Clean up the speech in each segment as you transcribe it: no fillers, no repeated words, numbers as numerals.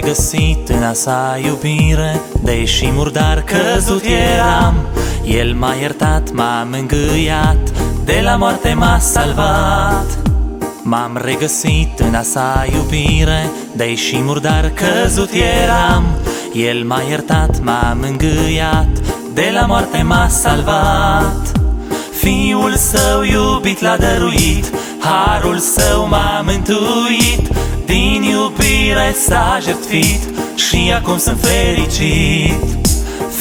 regăsit în a sa iubire, deși murdar căzut eram. El m-a iertat, m-a mângâiat, de la moarte m-a salvat. M-am regăsit în a sa iubire, deși murdar căzut eram. El m-a iertat, m-a mângâiat, de la moarte m-a salvat. Fiul său iubit l-a dăruit, harul său m-a mântuit. Din iubire s-a jertfit și acum sunt fericit.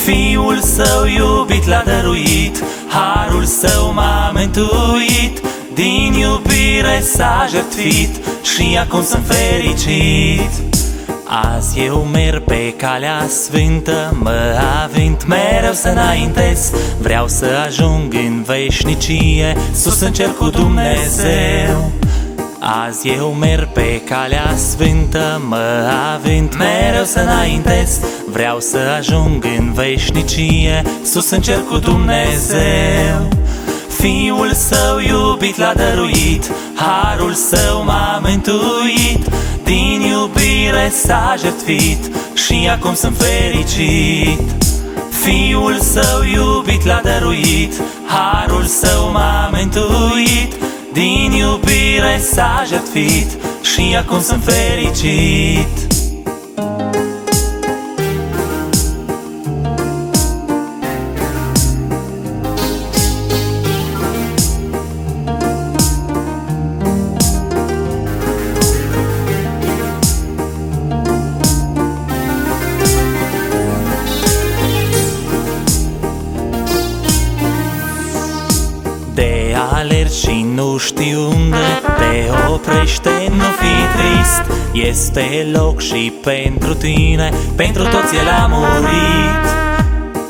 Fiul său iubit l-a dăruit, harul său m-a mântuit. Din iubire s-a jertfit și acum sunt fericit. Azi eu merg pe calea sfântă, mă avânt mereu să înaintez. Vreau să ajung în veșnicie, sus în cer cu Dumnezeu. Azi eu merg pe calea sfântă, mă avânt mereu să înaintez. Vreau să ajung în veșnicie, sus în cer cu Dumnezeu. Fiul său iubit l-a dăruit, harul său m-a mântuit. Din iubire s-a jertfit și acum sunt fericit. Fiul său iubit l-a dăruit, harul său m-a mântuit. Din iubire s-a jertfit și acum sunt fericit. De alergi și nu știi unde te oprește, nu fi trist. Este loc și pentru tine, pentru toți El a murit.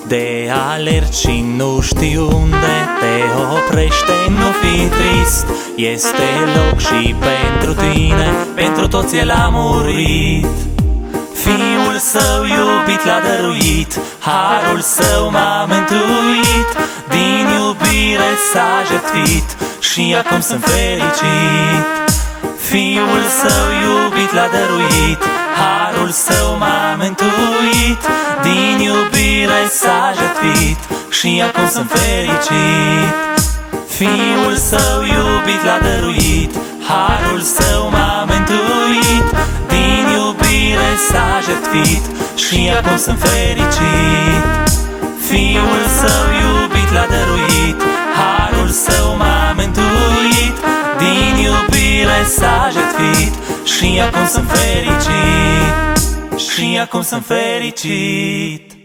De alergi și nu știi unde te oprește, nu fi trist. Este loc și pentru tine, pentru toți El a murit. Fiul său iubit l-a dăruit, harul său m-a mântuit. Din iubire s-a jertfit și acum sunt fericit. Fiul său iubit l-a dăruit, harul său m-a mântuit. Din iubire s-a jertfit și acum sunt fericit. Fiul său iubit l-a dăruit, harul său m-a mântuit. Din iubire s-a jertfit și acum sunt fericit. Fiul său iubit l-a dăruit, harul său m-a mântuit. Din iubire s-a jertfit și acum sunt fericit. Și acum sunt fericit.